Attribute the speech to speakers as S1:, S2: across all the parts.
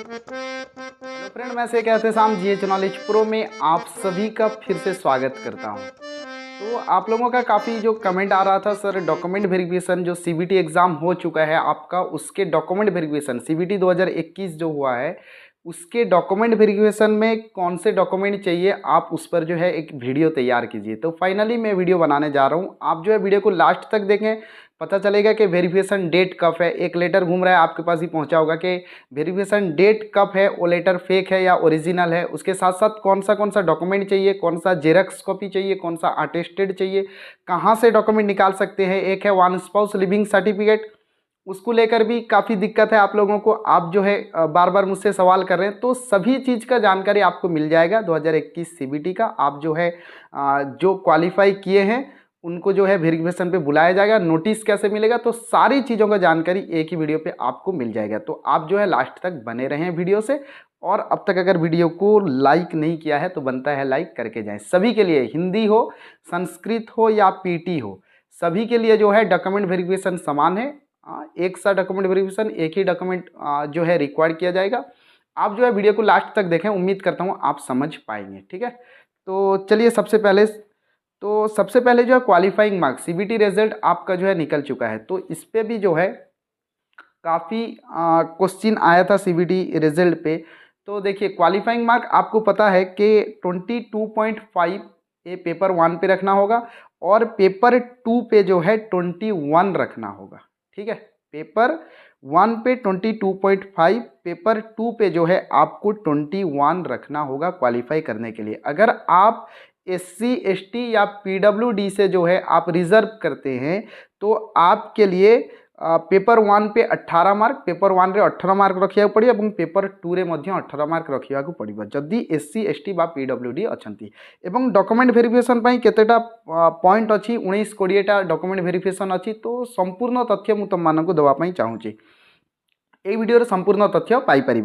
S1: Hello friend, मैं से कहते शाम जीएच नॉलेज प्रो में आप सभी का फिर से स्वागत करता हूं। तो आप लोगों का काफ़ी जो कमेंट आ रहा था, सर डॉक्यूमेंट वेरिफिकेशन जो सीबीटी एग्ज़ाम हो चुका है आपका, उसके डॉक्यूमेंट वेरिफिकेशन सीबीटी 2021 जो हुआ है उसके डॉक्यूमेंट वेरिफिकेशन में कौन से डॉक्यूमेंट चाहिए, आप उस पर जो है एक वीडियो तैयार कीजिए। तो फाइनली मैं वीडियो बनाने जा रहा हूँ, आप जो है वीडियो को लास्ट तक देखें, पता चलेगा कि वेरिफिकेशन डेट कब है। एक लेटर घूम रहा है आपके पास ही पहुंचा होगा कि वेरिफिकेशन डेट कब है, वो लेटर फेक है या ओरिजिनल है। उसके साथ साथ कौन सा डॉक्यूमेंट चाहिए, कौन सा जेरॉक्स कॉपी चाहिए, कौन सा अटेस्टेड चाहिए, कहाँ से डॉक्यूमेंट निकाल सकते हैं। एक है वन स्पाउस लिविंग सर्टिफिकेट, उसको लेकर भी काफ़ी दिक्कत है आप लोगों को। आप जो है बार बार मुझसे सवाल कर रहे हैं, तो सभी चीज़ का जानकारी आपको मिल जाएगा 2021 सीबीटी का। आप जो है जो क्वालिफाई किए हैं उनको जो है वेरिफिकेशन पे बुलाया जाएगा, नोटिस कैसे मिलेगा, तो सारी चीज़ों का जानकारी एक ही वीडियो पे आपको मिल जाएगा। तो आप जो है लास्ट तक बने रहें वीडियो से, और अब तक अगर वीडियो को लाइक नहीं किया है तो बनता है लाइक करके जाएं। सभी के लिए, हिंदी हो, संस्कृत हो या पीटी हो, सभी के लिए जो है डॉक्यूमेंट वेरिफिकेशन समान है। एक सा डॉक्यूमेंट वेरिफिकेशन, एक ही डॉक्यूमेंट जो है रिक्वायर्ड किया जाएगा। आप जो है वीडियो को लास्ट तक देखें, उम्मीद करता हूँ आप समझ पाएंगे। ठीक है, तो चलिए सबसे पहले जो है क्वालिफाइंग मार्क्स सीबीटी रिजल्ट आपका जो है निकल चुका है। तो इस पे भी जो है काफ़ी क्वेश्चन आया था सीबीटी रिजल्ट पे। तो देखिए क्वालिफाइंग मार्क आपको पता है कि 22.5 ये पेपर 1 पे रखना होगा, और पेपर 2 पे जो है 21 रखना होगा। ठीक है, पेपर 1 पे 22.5, पेपर 2 पे जो है आपको 21 रखना होगा क्वालिफाई करने के लिए। अगर आप एससी एसटी या पीडब्ल्यूडी से जो है आप रिजर्व करते हैं तो आपके लिए पेपर 1 पे 18 मार्क, पेपर 1 रे 18 मार्क रखिया पड़े और पेपर 2 रे मध्य 18 मार्क रखिया पड़ो जदि एससी एसटी बा पीडब्ल्यूडी अछंती। एवं डॉक्यूमेंट वेरिफिकेशन पई केतेटा पॉइंट अछि, 19-20टा डॉक्यूमेंट वेरिफिकेशन अछि। तो संपूर्ण तथ्य मु तुम मानक देवा पई चाहूची, ये वीडियो संपूर्ण तथ्य पाइपर।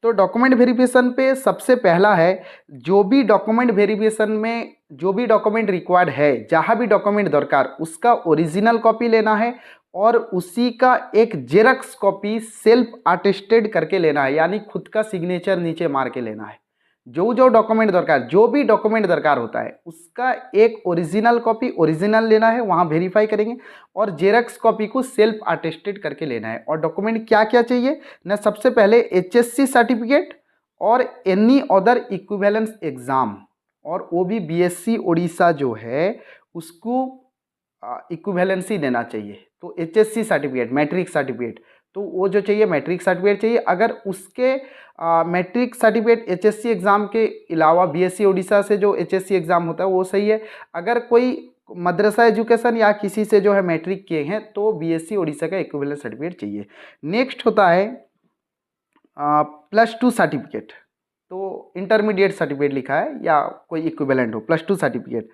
S1: तो डॉक्यूमेंट वेरिफिकेशन पे सबसे पहला है, जो भी डॉक्यूमेंट वेरिफिकेशन में जो भी डॉक्यूमेंट रिक्वायर्ड है, जहाँ भी डॉक्यूमेंट दरकार, उसका ओरिजिनल कॉपी लेना है और उसी का एक जेरॉक्स कॉपी सेल्फ अटेस्टेड करके लेना है, यानी खुद का सिग्नेचर नीचे मार के लेना है। जो डॉक्यूमेंट दरकार, जो भी डॉक्यूमेंट दरकार होता है उसका एक ओरिजिनल कॉपी ओरिजिनल लेना है, वहाँ वेरीफाई करेंगे, और जेरॉक्स कॉपी को सेल्फ अटेस्टेड करके लेना है। और डॉक्यूमेंट क्या क्या चाहिए ना, सबसे पहले एचएससी सर्टिफिकेट और एनी अदर इक्विवेलेंस एग्ज़ाम, और वो भी बीएससी उड़ीसा जो है उसको इक्विवेलेंसी देना चाहिए। तो एचएससी सर्टिफिकेट, मैट्रिक सर्टिफिकेट, तो वो जो चाहिए मैट्रिक सर्टिफिकेट चाहिए। अगर उसके मैट्रिक सर्टिफिकेट एचएससी एग्ज़ाम के अलावा बीएससी उड़ीसा से जो एचएससी एग्ज़ाम होता है वो सही है। अगर कोई मदरसा एजुकेशन या किसी से जो है मैट्रिक किए हैं तो बीएससी उड़ीसा का इक्विवेलेंट सर्टिफिकेट चाहिए। नेक्स्ट होता है +2 सर्टिफिकेट, तो इंटरमीडिएट सर्टिफिकेट लिखा है या कोई इक्विवेलेंट हो, +2 सर्टिफिकेट।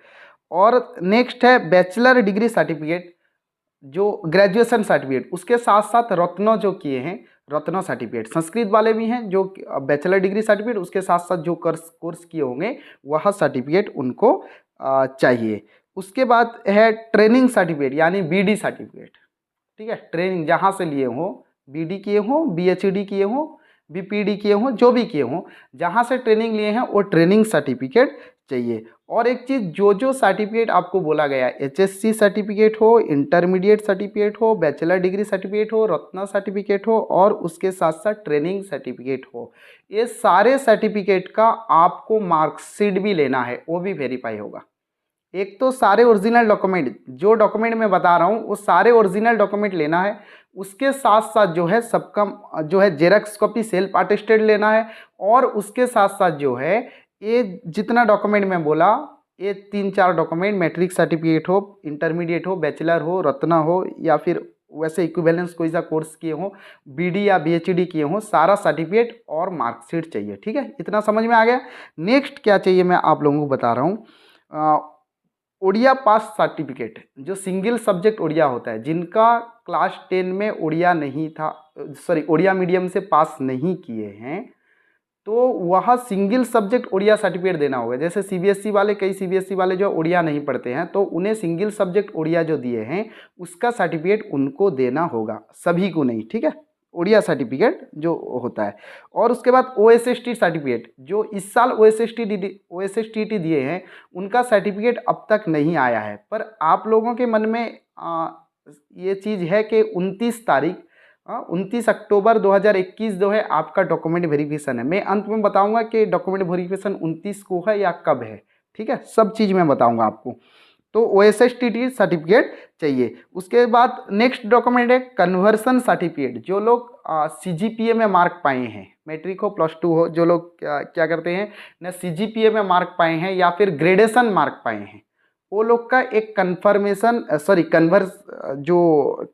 S1: और नेक्स्ट है बैचलर डिग्री सर्टिफिकेट, जो ग्रेजुएशन सर्टिफिकेट, उसके साथ साथ रत्न जो किए हैं, रत्न सर्टिफिकेट। संस्कृत वाले भी हैं जो बैचलर डिग्री सर्टिफिकेट, उसके साथ साथ जो कोर्स किए होंगे वह सर्टिफिकेट उनको चाहिए। उसके बाद है ट्रेनिंग सर्टिफिकेट, यानी बीडी सर्टिफिकेट। ठीक है, ट्रेनिंग जहाँ से लिए हों, बीडी किए हों, बीएचडी किए हों, बीपीडी किए हों, जो भी किए हों, जहाँ से ट्रेनिंग लिए हैं वो ट्रेनिंग सर्टिफिकेट चाहिए। और एक चीज़, जो सर्टिफिकेट आपको बोला गया, एचएससी सर्टिफिकेट हो, इंटरमीडिएट सर्टिफिकेट हो, बैचलर डिग्री सर्टिफिकेट हो, रत्ना सर्टिफिकेट हो, और उसके साथ साथ ट्रेनिंग सर्टिफिकेट हो, ये सारे सर्टिफिकेट का आपको मार्कशीट भी लेना है, वो भी वेरीफाई होगा। एक तो सारे ओरिजिनल डॉक्यूमेंट, जो डॉक्यूमेंट मैं बता रहा हूँ वो सारे ओरिजिनल डॉक्यूमेंट लेना है। उसके साथ साथ जो है सबका जो है जेरॉक्स कॉपी सेल्फ अटेस्टेड लेना है। और उसके साथ साथ जो है ये जितना डॉक्यूमेंट मैं बोला, ये 3-4 डॉक्यूमेंट, मैट्रिक सर्टिफिकेट हो, इंटरमीडिएट हो, बैचलर हो, रत्ना हो, या फिर वैसे इक्विवेलेंस कोई सा कोर्स किए हों, बीडी या बीएचडी किए हों, सारा सर्टिफिकेट और मार्कशीट चाहिए। ठीक है, इतना समझ में आ गया। नेक्स्ट क्या चाहिए मैं आप लोगों को बता रहा हूँ, उड़िया पास सर्टिफिकेट, जो सिंगल सब्जेक्ट उड़िया होता है, जिनका क्लास 10 में उड़िया नहीं था, सॉरी उड़िया मीडियम से पास नहीं किए हैं, तो वह सिंगल सब्जेक्ट उड़िया सर्टिफिकेट देना होगा। जैसे सीबीएसई वाले, कई सीबीएसई वाले जो उड़िया नहीं पढ़ते हैं, तो उन्हें सिंगल सब्जेक्ट उड़िया जो दिए हैं उसका सर्टिफिकेट उनको देना होगा, सभी को नहीं। ठीक है, ओडिया सर्टिफिकेट जो होता है। और उसके बाद OSST सर्टिफिकेट, जो इस साल OSSTT दिए हैं उनका सर्टिफिकेट अब तक नहीं आया है। पर आप लोगों के मन में ये चीज़ है कि 29 अक्टूबर 2021 जो है आपका डॉक्यूमेंट वेरिफिकेशन है। मैं अंत में बताऊंगा कि डॉक्यूमेंट वेरिफिकेशन 29 को है या कब है, ठीक है, सब चीज़ मैं बताऊंगा आपको। तो OSSTT सर्टिफिकेट चाहिए। उसके बाद नेक्स्ट डॉक्यूमेंट है कन्वर्सन सर्टिफिकेट। जो लोग CGPA में मार्क पाए हैं, मैट्रिक हो प्लस 2 हो, जो लोग क्या करते हैं ना, CGPA में मार्क पाए हैं या फिर ग्रेडेशन मार्क पाए हैं, वो लोग का एक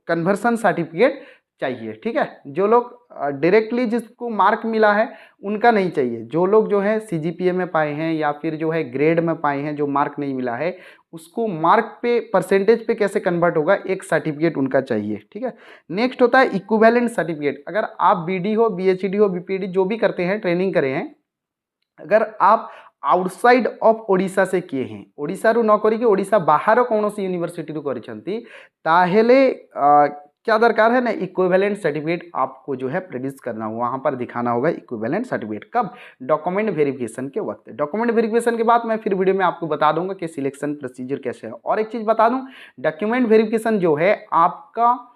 S1: कन्वर्सन सर्टिफिकेट चाहिए, ठीक है। जो लोग डायरेक्टली जिसको मार्क मिला है उनका नहीं चाहिए। जो लोग जो है CGPA में पाए हैं या फिर जो है ग्रेड में पाए हैं, जो मार्क नहीं मिला है, उसको मार्क पे परसेंटेज पे कैसे कन्वर्ट होगा, एक सर्टिफिकेट उनका चाहिए, ठीक है। नेक्स्ट होता है इक्विवेलेंट सर्टिफिकेट। अगर आप BD हो, BHD हो, BPD जो भी करते हैं, ट्रेनिंग करे हैं, अगर आप आउटसाइड ऑफ ओडिशा से किए हैं, ओडिशा रू न करिके ओडिशा बाहर कौन सी यूनिवर्सिटी रू करिसेंती, ताहेले क्या दरकार है ना, इक्विवेलेंट सर्टिफिकेट आपको जो है प्रोड्यूस करना होगा, वहाँ पर दिखाना होगा इक्विवेलेंट सर्टिफिकेट। कब? डॉक्यूमेंट वेरिफिकेशन के वक्त। डॉक्यूमेंट वेरिफिकेशन के बाद मैं फिर वीडियो में आपको बता दूंगा कि सिलेक्शन प्रोसीजर कैसे है। और एक चीज़ बता दूं, डॉक्यूमेंट वेरिफिकेशन जो है आपका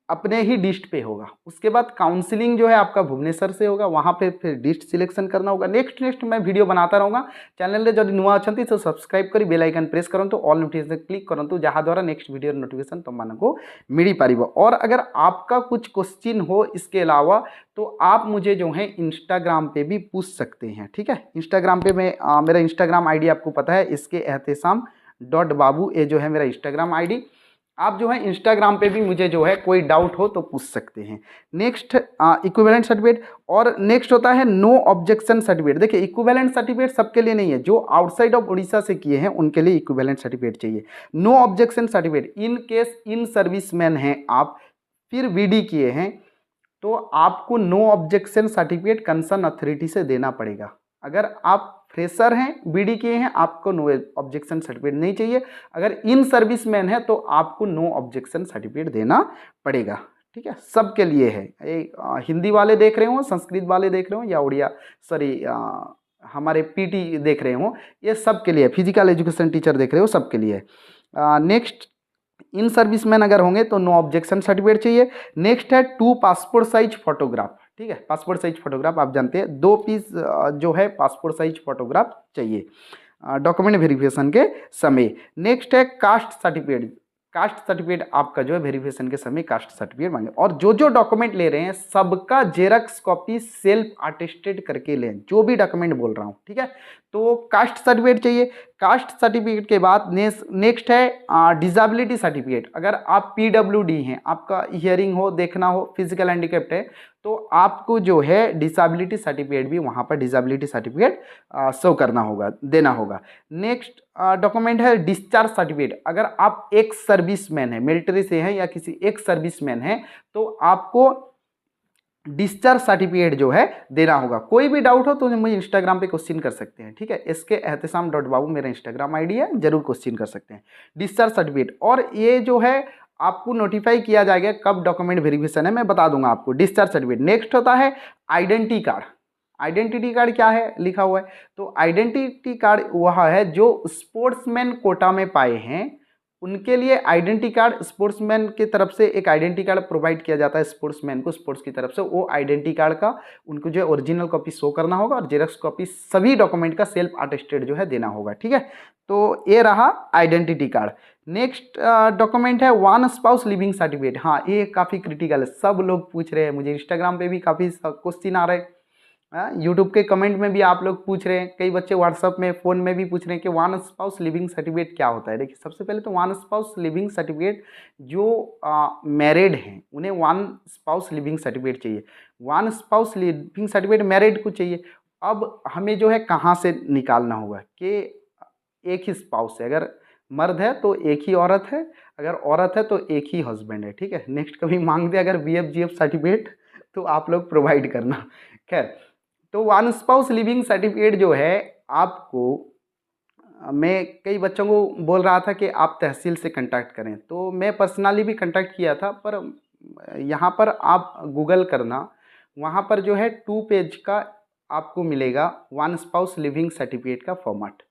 S1: अपने ही डिस्ट पे होगा। उसके बाद काउंसलिंग जो है आपका भुवनेश्वर से होगा, वहाँ पे फिर डिस्ट सिलेक्शन करना होगा। नेक्स्ट मैं वीडियो बनाता रहूँगा। चैनल जब नुआ अच्छा तो सब्सक्राइब कर बेल आइकन प्रेस करूँ, ऑल नोटिफिकेशन क्लिक करूँ, जहाँ द्वारा नेक्स्ट वीडियो नोटिफिकेशन तुमको मिल पार। और अगर आपका कुछ क्वेश्चन हो इसके अलावा तो आप मुझे जो है इंस्टाग्राम पे भी पूछ सकते हैं, ठीक है। इंस्टाग्राम पे मैं मेरा इंस्टाग्राम ID आपको पता है, इसके एहतेशाम.बाबू, ये जो है मेरा इंस्टाग्राम ID। आप जो है इंस्टाग्राम पे भी मुझे जो है कोई डाउट हो तो पूछ सकते हैं। Next equivalent certificate. और नेक्स्ट होता है नो ऑब्जेक्शन सर्टिफिकेट। देखिए इक्विवेलेंट सर्टिफिकेट सबके लिए नहीं है, जो आउटसाइड ऑफ उड़ीसा से किए हैं उनके लिए इक्विवेलेंट सर्टिफिकेट चाहिए। No objection certificate in case in serviceman हैं आप, फिर BD किए हैं, तो आपको no objection certificate concern authority से देना पड़ेगा। अगर आप फ्रेशर हैं, BD किए हैं, आपको नो ऑब्जेक्शन सर्टिफिकेट नहीं चाहिए। अगर इन सर्विसमैन है तो आपको नो ऑब्जेक्शन सर्टिफिकेट देना पड़ेगा, ठीक है। सबके लिए है, हिंदी वाले देख रहे हो, संस्कृत वाले देख रहे हो, या उड़िया हमारे PT देख रहे हो, ये सबके लिए, फिजिकल एजुकेशन टीचर देख रहे हो, सबके लिए। नेक्स्ट इन सर्विसमैन अगर होंगे तो नो ऑब्जेक्शन सर्टिफिकेट चाहिए। नेक्स्ट है 2 पासपोर्ट साइज फोटोग्राफ, ठीक है। पासपोर्ट साइज फोटोग्राफ आप जानते हैं, 2 पीस जो है पासपोर्ट साइज फोटोग्राफ चाहिए डॉक्यूमेंट वेरिफिकेशन के समय। नेक्स्ट है कास्ट सर्टिफिकेट। कास्ट सर्टिफिकेट आपका जो है वेरिफिकेशन के समय कास्ट सर्टिफिकेट मांगे। और जो डॉक्यूमेंट ले रहे हैं सबका जेरॉक्स कॉपी सेल्फ अटेस्टेड करके लें, जो भी डॉक्यूमेंट बोल रहा हूँ, ठीक है। तो कास्ट सर्टिफिकेट चाहिए। कास्ट सर्टिफिकेट के बाद नेक्स्ट है डिसेबिलिटी सर्टिफिकेट। अगर आप PWD हैं, आपका हियरिंग हो, देखना हो, फिजिकल हैंडीकैप्ड है, तो आपको जो है डिसेबिलिटी सर्टिफिकेट भी वहाँ पर डिसेबिलिटी सर्टिफिकेट शो करना होगा, देना होगा। नेक्स्ट डॉक्यूमेंट है डिस्चार्ज सर्टिफिकेट। अगर आप एक्स सर्विसमैन है, मिलिट्री से हैं या किसी एक्स सर्विसमैन है, तो आपको डिस्चार्ज सर्टिफिकेट जो है देना होगा। कोई भी डाउट हो तो मुझे इंस्टाग्राम पे क्वेश्चन कर सकते हैं, ठीक है। इसके एहतेशाम.बाबू मेरा इंस्टाग्राम ID है, जरूर क्वेश्चन कर सकते हैं। डिस्चार्ज सर्टिफिकेट, और ये जो है आपको नोटिफाई किया जाएगा कब डॉक्यूमेंट वेरिफिकेशन है, मैं बता दूंगा आपको। Discharge certificate. नेक्स्ट होता है आइडेंटिटी कार्ड। आइडेंटिटी कार्ड क्या है लिखा हुआ है, तो आइडेंटिटी कार्ड वह है जो स्पोर्ट्समैन कोटा में पाए हैं, उनके लिए आइडेंटिटी कार्ड, स्पोर्ट्समैन की तरफ से एक आइडेंटिटी कार्ड प्रोवाइड किया जाता है स्पोर्ट्समैन को, स्पोर्ट्स की तरफ से। वो आइडेंटिटी कार्ड का उनको जो है ओरिजिनल कॉपी शो करना होगा, और जेरॉक्स कॉपी सभी डॉक्यूमेंट का सेल्फ अटेस्टेड जो है देना होगा, ठीक है। तो ये रहा आइडेंटिटी कार्ड। नेक्स्ट डॉक्यूमेंट है वन स्पाउस लिविंग सर्टिफिकेट। हाँ, ये काफ़ी क्रिटिकल है, सब लोग पूछ रहे हैं मुझे, इंस्टाग्राम पे भी काफ़ी क्वेश्चन आ रहे हैं, यूट्यूब के कमेंट में भी आप लोग पूछ रहे हैं, कई बच्चे व्हाट्सअप में, फ़ोन में भी पूछ रहे हैं कि वन स्पाउस लिविंग सर्टिफिकेट क्या होता है। देखिए सबसे पहले तो वन स्पाउस लिविंग सर्टिफिकेट जो मैरिड हैं उन्हें वन स्पाउस लिविंग सर्टिफिकेट चाहिए। One spouse leaving certificate married को चाहिए। अब हमें जो है कहाँ से निकालना होगा कि एक ही स्पाउस है, अगर मर्द है तो एक ही औरत है, अगर औरत है तो एक ही हस्बैंड है, ठीक है। नेक्स्ट कभी मांग दे अगर BFGF सर्टिफिकेट तो आप लोग प्रोवाइड करना। खैर, तो वन स्पाउस लिविंग सर्टिफिकेट जो है आपको, मैं कई बच्चों को बोल रहा था कि आप तहसील से कांटेक्ट करें, तो मैं पर्सनली भी कांटेक्ट किया था, पर यहाँ पर आप गूगल करना, वहाँ पर जो है 2 पेज का आपको मिलेगा वन स्पाउस लिविंग सर्टिफिकेट का फॉर्मेट।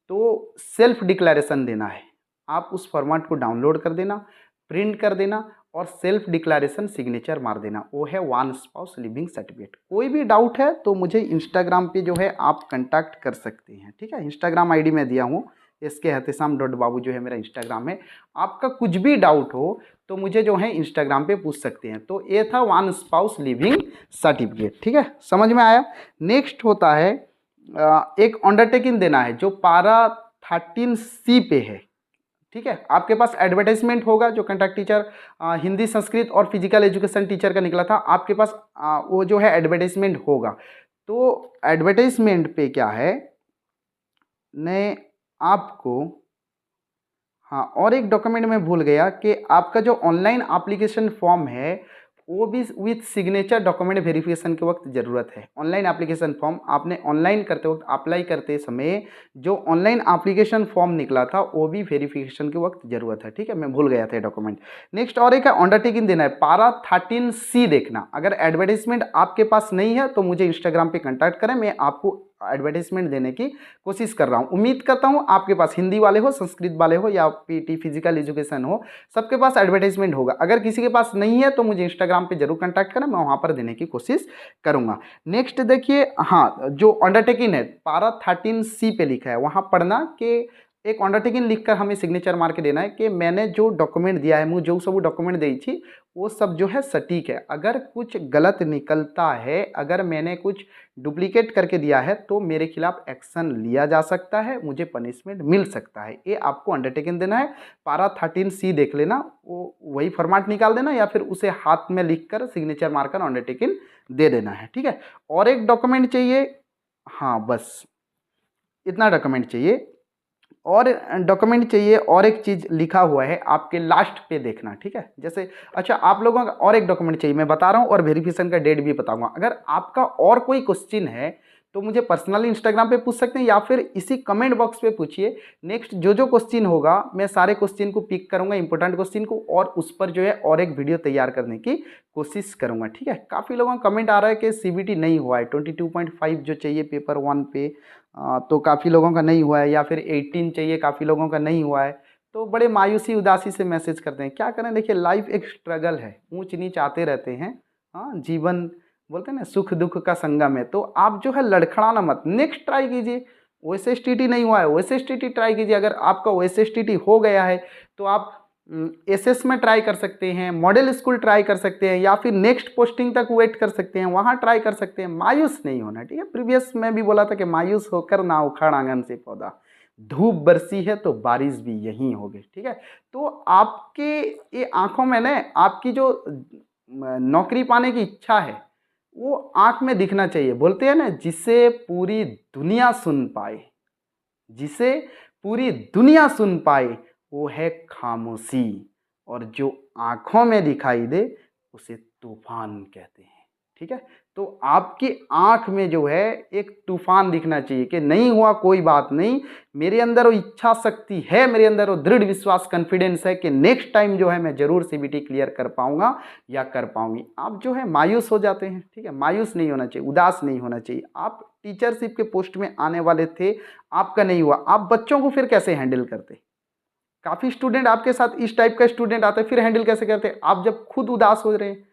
S1: तो सेल्फ डिक्लेरेशन देना है, आप उस फॉर्मेट को डाउनलोड कर देना, प्रिंट कर देना और सेल्फ डिक्लेरेशन सिग्नेचर मार देना, वो है वन स्पाउस लिविंग सर्टिफिकेट। कोई भी डाउट है तो मुझे इंस्टाग्राम पे जो है आप कांटेक्ट कर सकते हैं, ठीक है। इंस्टाग्राम आईडी मैं दिया हूँ, SKHateSam.babu जो है मेरा इंस्टाग्राम है। आपका कुछ भी डाउट हो तो मुझे जो है इंस्टाग्राम पे पूछ सकते हैं। तो ये था वन स्पाउस लिविंग सर्टिफिकेट, ठीक है, समझ में आया। नेक्स्ट होता है एक अंडरटेकिंग देना है जो पारा 13C पे है, ठीक है। आपके पास एडवर्टाइजमेंट होगा जो कंट्रैक्ट टीचर हिंदी, संस्कृत और फिजिकल एजुकेशन टीचर का निकला था, आपके पास वो जो है एडवर्टाइजमेंट होगा। तो एडवर्टाइजमेंट पे क्या है, मैं आपको, हाँ, और एक डॉक्यूमेंट मैं भूल गया कि आपका जो ऑनलाइन एप्लीकेशन फॉर्म है वो भी विथ सिग्नेचर डॉक्यूमेंट वेरिफिकेशन के वक्त ज़रूरत है। ऑनलाइन एप्लीकेशन फॉर्म आपने ऑनलाइन करते वक्त, अप्लाई करते समय जो ऑनलाइन एप्लीकेशन फॉर्म निकला था वो भी वेरिफिकेशन के वक्त ज़रूरत है, ठीक है, मैं भूल गया था डॉक्यूमेंट। नेक्स्ट और एक अंडरटेकिंग देना है, पारा 13C देखना। अगर एडवर्टाइजमेंट आपके पास नहीं है तो मुझे इंस्टाग्राम पे कांटेक्ट करें, मैं आपको एडवर्टाइजमेंट देने की कोशिश कर रहा हूँ। उम्मीद करता हूँ आपके पास हिंदी वाले हो, संस्कृत वाले हो या पीटी फिजिकल एजुकेशन हो, सबके पास एडवर्टाइजमेंट होगा। अगर किसी के पास नहीं है तो मुझे इंस्टाग्राम पे जरूर कांटेक्ट करें, मैं वहाँ पर देने की कोशिश करूँगा। नेक्स्ट देखिए, हाँ, जो अंडरटेकिंग है पारा 13C पे लिखा है, वहाँ पढ़ना कि एक अंडरटेकिंग लिखकर हमें सिग्नेचर मार के देना है कि मैंने जो डॉक्यूमेंट दिया है, मुझे जो सब डॉक्यूमेंट दी थी वो सब जो है सटीक है। अगर कुछ गलत निकलता है, अगर मैंने कुछ डुप्लीकेट करके दिया है तो मेरे खिलाफ एक्शन लिया जा सकता है, मुझे पनिशमेंट मिल सकता है। ये आपको अंडरटेकिंग देना है। पारा 13C देख लेना, वो वही फॉर्मेट निकाल देना या फिर उसे हाथ में लिखकर सिग्नेचर मारकर अंडरटेकिंग दे देना है, ठीक है। और एक डॉक्यूमेंट चाहिए, हाँ बस इतना डॉक्यूमेंट चाहिए। और डॉक्यूमेंट चाहिए, और एक चीज़ लिखा हुआ है आपके लास्ट पे देखना, ठीक है। जैसे अच्छा, आप लोगों का और एक डॉक्यूमेंट चाहिए, मैं बता रहा हूँ, और वेरिफिकेशन का डेट भी बताऊंगा। अगर आपका और कोई क्वेश्चन है तो मुझे पर्सनली इंस्टाग्राम पे पूछ सकते हैं या फिर इसी कमेंट बॉक्स पे पूछिए। नेक्स्ट जो जो क्वेश्चन होगा मैं सारे क्वेश्चन को पिक करूंगा, इंपॉर्टेंट क्वेश्चन को, और उस पर जो है और एक वीडियो तैयार करने की कोशिश करूंगा, ठीक है। काफ़ी लोगों का कमेंट आ रहा है कि CBT नहीं हुआ है, 22.5 जो चाहिए पेपर 1 पे, तो काफ़ी लोगों का नहीं हुआ है, या फिर 18 चाहिए, काफ़ी लोगों का नहीं हुआ है। तो बड़े मायूसी उदासी से मैसेज करते हैं, क्या करें। देखिए लाइफ एक स्ट्रगल है, ऊंच नीच आते रहते हैं, हाँ, जीवन बोलते हैं ना सुख दुख का संगम है। तो आप जो है लड़खड़ाना मत, नेक्स्ट ट्राई कीजिए। OSSTT नहीं हुआ है, OSSTT ट्राई कीजिए। अगर आपका OSSTT हो गया है तो आप SS में ट्राई कर सकते हैं, मॉडल स्कूल ट्राई कर सकते हैं, या फिर नेक्स्ट पोस्टिंग तक वेट कर सकते हैं, वहाँ ट्राई कर सकते हैं। मायूस नहीं होना, ठीक है। प्रीवियस में भी बोला था कि मायूस होकर ना उखाड़ आंगन से पौधा, धूप बरसी है तो बारिश भी यहीं होगी, ठीक है। तो आपके ये आंखों में ना आपकी जो नौकरी पाने की इच्छा है वो आंख में दिखना चाहिए। बोलते हैं ना, जिसे पूरी दुनिया सुन पाए, जिसे पूरी दुनिया सुन पाए वो है खामोशी, और जो आंखों में दिखाई दे उसे तूफान कहते हैं, ठीक है। तो आपकी आंख में जो है एक तूफान दिखना चाहिए कि नहीं हुआ कोई बात नहीं, मेरे अंदर वो इच्छा शक्ति है, मेरे अंदर वो दृढ़ विश्वास कॉन्फिडेंस है कि नेक्स्ट टाइम जो है मैं जरूर CBT क्लियर कर पाऊंगा या कर पाऊंगी। आप जो है मायूस हो जाते हैं, ठीक है। मायूस नहीं होना चाहिए, उदास नहीं होना चाहिए। आप टीचरशिप के पोस्ट में आने वाले थे, आपका नहीं हुआ, आप बच्चों को फिर कैसे हैंडल करते। काफ़ी स्टूडेंट आपके साथ इस टाइप का स्टूडेंट आते हैं, फिर हैंडल कैसे करते। आप जब खुद उदास हो रहे हैं,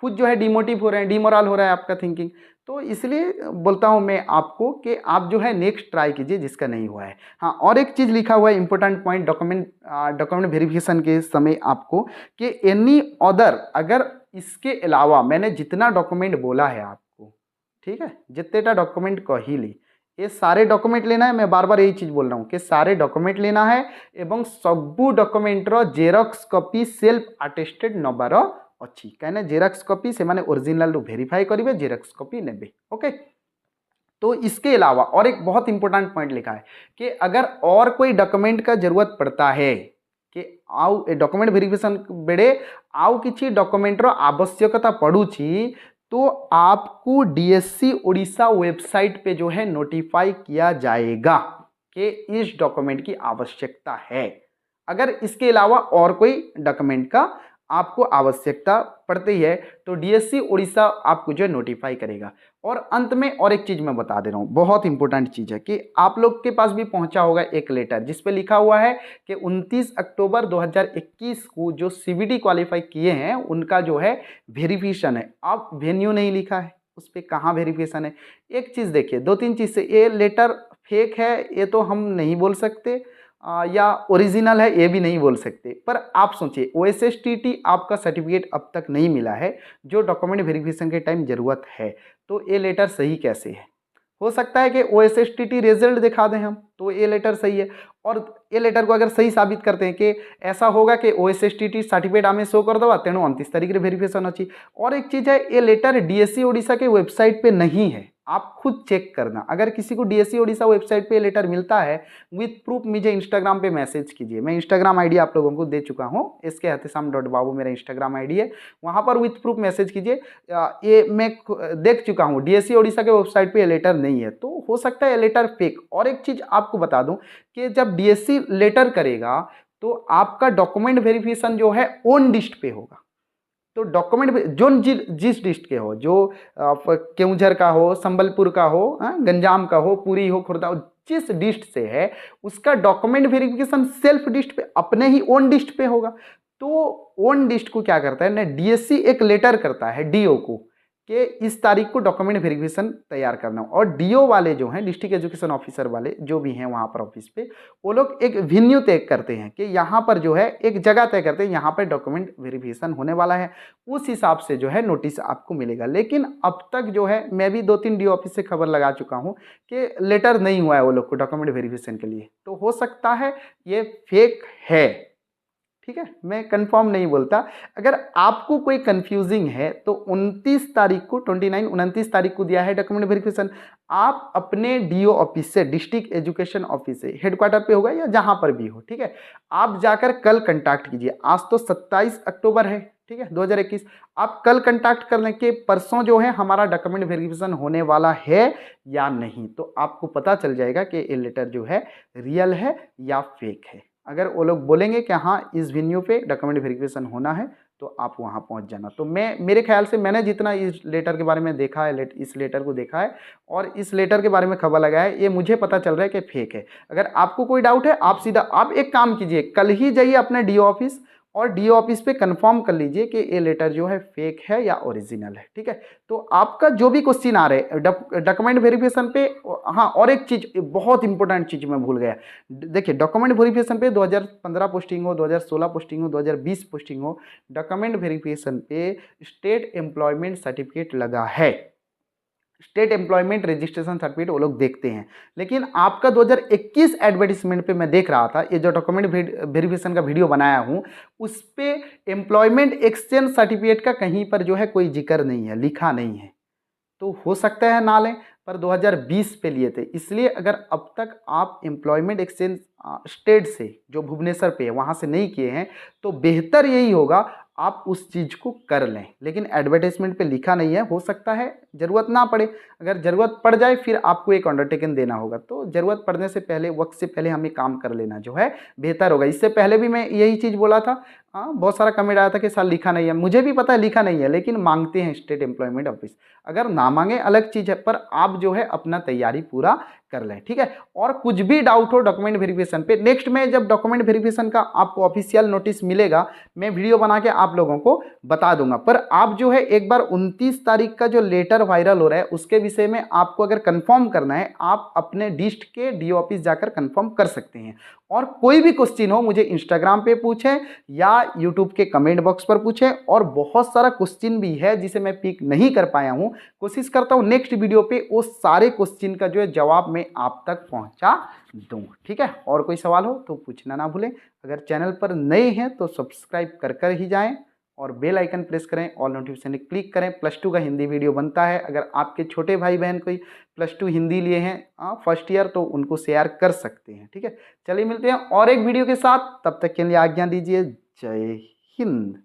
S1: खुद जो है डिमोटिव हो रहे हैं, डिमोरल हो रहा है आपका थिंकिंग, तो इसलिए बोलता हूं मैं आपको कि आप जो है नेक्स्ट ट्राई कीजिए जिसका नहीं हुआ है। हाँ, और एक चीज़ लिखा हुआ है इंपॉर्टेंट पॉइंट डॉक्यूमेंट वेरिफिकेशन के समय आपको, कि एनी अदर, अगर इसके अलावा मैंने जितना डॉक्यूमेंट बोला है आपको, ठीक है, जितने डॉक्यूमेंट कही ली, ये सारे डॉक्यूमेंट लेना है। मैं बार बार यही चीज़ बोल रहा हूँ कि सारे डॉक्यूमेंट लेना है एवं सबू डॉक्यूमेंटर जेरक्स कॉपी सेल्फ अटेस्टेड नबार अच्छी, कहना जेरक्स कॉपी से माने ओरिजिनल वेरीफाई करेंगे, जेरक्स कॉपी नेबे, ओके। तो इसके अलावा और एक बहुत इंपॉर्टेंट पॉइंट लिखा है कि अगर और कोई डॉक्यूमेंट का जरूरत पड़ता है कि आउ डॉक्यूमेंट वेरिफिकेशन बेड़े आउ किसी डॉक्यूमेंटर आवश्यकता पड़ुची, तो आपको DSC उड़ीसा वेबसाइट पे जो है नोटिफाई किया जाएगा कि इस डॉक्यूमेंट की आवश्यकता है। अगर इसके अलावा और कोई डॉक्यूमेंट का आपको आवश्यकता पड़ती है तो डीएससी उड़ीसा आपको जो है नोटिफाई करेगा। और अंत में और एक चीज़ मैं बता दे रहा हूँ, बहुत इंपॉर्टेंट चीज़ है कि आप लोग के पास भी पहुंचा होगा एक लेटर जिस पे लिखा हुआ है कि 29 अक्टूबर 2021 को जो सीबीटी क्वालिफाई किए हैं उनका जो है वेरिफिकेशन है। अब वेन्यू नहीं लिखा है, उस पर कहाँ वेरिफिकेशन है। एक चीज़ देखिए, दो तीन चीज़ से ये लेटर फेक है ये तो हम नहीं बोल सकते, या ओरिजिनल है ये भी नहीं बोल सकते। पर आप सोचिए ओएसएसटीटी आपका सर्टिफिकेट अब तक नहीं मिला है जो डॉक्यूमेंट वेरिफिकेशन के टाइम ज़रूरत है, तो ये लेटर सही कैसे है। हो सकता है कि ओएसएसटीटी रिजल्ट दिखा दें हम तो ये लेटर सही है, और ये लेटर को अगर सही साबित करते हैं कि ऐसा होगा कि ओएसएसटीटी सर्टिफिकेट आम शो कर देवा तेणु 29 तारीख रे वेरिफिकेशन अच्छी। और एक चीज़ है, ये लेटर डीएससी ओडिशा के वेबसाइट पे नहीं है, आप खुद चेक करना। अगर किसी को डीएससी ओडिशा वेबसाइट पे लेटर मिलता है विथ प्रूफ मुझे इंस्टाग्राम पे मैसेज कीजिए। मैं इंस्टाग्राम आईडी आप लोगों को दे चुका हूँ, SKHatisam.babu मेरा इंस्टाग्राम आईडी है, वहाँ पर विथ प्रूफ मैसेज कीजिए। ये मैं देख चुका हूँ डीएससी ओडिशा के वेबसाइट पे ये लेटर नहीं है, तो हो सकता है ये लेटर फेक। और एक चीज़ आपको बता दूँ कि जब डीएससी लेटर करेगा तो आपका डॉक्यूमेंट वेरिफिकेशन जो है ओन डिस्ट पे होगा। तो डॉक्यूमेंट जो जिस डिस्ट्रिक्ट के हो, जो केउंझर का हो, संबलपुर का हो, गंजाम का हो, पुरी हो, खुर्दा हो, जिस डिस्ट्रिक्ट से है उसका डॉक्यूमेंट वेरिफिकेशन सेल्फ डिस्ट्रिक्ट पे अपने ही ओन डिस्ट्रिक्ट पे होगा। तो ओन डिस्ट्रिक्ट को क्या करता है ना, डीएससी एक लेटर करता है डीओ को कि इस तारीख को डॉक्यूमेंट वेरिफिकेशन तैयार करना। और डीओ वाले जो हैं, डिस्ट्रिक्ट एजुकेशन ऑफिसर वाले जो भी हैं वहाँ पर ऑफिस पे, वो लोग एक वेन्यू तय करते हैं कि यहाँ पर जो है एक जगह तय करते हैं यहाँ पर डॉक्यूमेंट वेरिफिकेशन होने वाला है, उस हिसाब से जो है नोटिस आपको मिलेगा। लेकिन अब तक जो है मैं भी 2-3 डीओ ऑफिस से खबर लगा चुका हूँ कि लेटर नहीं हुआ है वो लोग को डॉक्यूमेंट वेरिफिकेशन के लिए, तो हो सकता है ये फेक है। ठीक है, मैं कंफर्म नहीं बोलता। अगर आपको कोई कंफ्यूजिंग है तो 29 तारीख को 29 तारीख को दिया है डॉक्यूमेंट वेरिफिकेशन। आप अपने डीओ ऑफिस से, डिस्ट्रिक्ट एजुकेशन ऑफिस से, हेडक्वार्टर पे होगा या जहां पर भी हो, ठीक है, आप जाकर कल कंटैक्ट कीजिए। आज तो 27 अक्टूबर है, ठीक है, 2021। आप कल कंटैक्ट कर लें कि परसों जो है हमारा डॉक्यूमेंट वेरिफिकेशन होने वाला है या नहीं, तो आपको पता चल जाएगा कि ये लेटर जो है रियल है या फेक है। अगर वो लोग बोलेंगे कि हाँ इस वेन्यू पे डॉक्यूमेंट वेरिफिकेशन होना है तो आप वहाँ पहुँच जाना। तो मेरे ख्याल से मैंने जितना इस लेटर के बारे में देखा है, इस लेटर को देखा है और इस लेटर के बारे में खबर लगा है, ये मुझे पता चल रहा है कि फेक है। अगर आपको कोई डाउट है आप एक काम कीजिए, कल ही जाइए अपने डीओ ऑफिस और डीओ ऑफिस पे कंफर्म कर लीजिए कि ये लेटर जो है फेक है या ओरिजिनल है। ठीक है, तो आपका जो भी क्वेश्चन आ रहे हैं डॉक्यूमेंट वेरिफिकेशन पे। हाँ, और एक चीज़, बहुत इंपॉर्टेंट चीज़ मैं भूल गया। देखिए, डॉक्यूमेंट वेरिफिकेशन पे 2015 पोस्टिंग हो, 2016 पोस्टिंग हो, 2020 पोस्टिंग हो, डॉक्यूमेंट वेरिफिकेशन पे स्टेट एम्प्लॉयमेंट सर्टिफिकेट लगा है। स्टेट एम्प्लॉयमेंट रजिस्ट्रेशन सर्टिफिकेट वो लोग देखते हैं। लेकिन आपका 2021 एडवर्टीजमेंट पे मैं देख रहा था, ये जो डॉक्यूमेंट वेरिफिकेशन का वीडियो बनाया हूँ उस पे एम्प्लॉयमेंट एक्सचेंज सर्टिफिकेट का कहीं पर जो है कोई जिक्र नहीं है, लिखा नहीं है। तो हो सकता है ना लें, पर 2020 पे लिए थे। इसलिए अगर अब तक आप एम्प्लॉयमेंट एक्सचेंज स्टेट से, जो भुवनेश्वर पे है, वहाँ से नहीं किए हैं तो बेहतर यही होगा आप उस चीज़ को कर लें। लेकिन एडवर्टाइजमेंट पे लिखा नहीं है, हो सकता है ज़रूरत ना पड़े। अगर ज़रूरत पड़ जाए फिर आपको एक अंडरटेकन देना होगा, तो ज़रूरत पड़ने से पहले, वक्त से पहले हमें काम कर लेना जो है बेहतर होगा। इससे पहले भी मैं यही चीज़ बोला था। हाँ, बहुत सारा कमेंट आया था कि सर लिखा नहीं है, मुझे भी पता है लिखा नहीं है, लेकिन मांगते हैं स्टेट एम्प्लॉयमेंट ऑफिस। अगर ना मांगे अलग चीज़ है, पर आप जो है अपना तैयारी पूरा कर लें। ठीक है, और कुछ भी डाउट हो डॉक्यूमेंट वेरिफिकेशन पे, नेक्स्ट में जब डॉक्यूमेंट वेरिफिकेशन का आपको ऑफिशियल नोटिस मिलेगा मैं वीडियो बना के आप लोगों को बता दूंगा। पर आप जो है एक बार 29 तारीख का जो लेटर वायरल हो रहा है उसके विषय में आपको अगर कंफर्म करना है, आप अपने डिस्ट्रिक्ट के डीओ ऑफिस जाकर कंफर्म कर सकते हैं। और कोई भी क्वेश्चन हो मुझे इंस्टाग्राम पे पूछें या यूट्यूब के कमेंट बॉक्स पर पूछें। और बहुत सारा क्वेश्चन भी है जिसे मैं पिक नहीं कर पाया हूं, कोशिश करता हूं नेक्स्ट वीडियो पे वो सारे क्वेश्चन का जो है जवाब मैं आप तक पहुंचा दूं। ठीक है, और कोई सवाल हो तो पूछना ना भूलें। अगर चैनल पर नए हैं तो सब्सक्राइब कर ही जाएं और बेल आइकन प्रेस करें, ऑल नोटिफिकेशन क्लिक करें। +2 का हिंदी वीडियो बनता है, अगर आपके छोटे भाई बहन कोई +2 हिंदी लिए हैं फर्स्ट ईयर तो उनको शेयर कर सकते हैं। ठीक है, चलिए मिलते हैं और एक वीडियो के साथ, तब तक के लिए आज्ञा दीजिए। जय हिंद।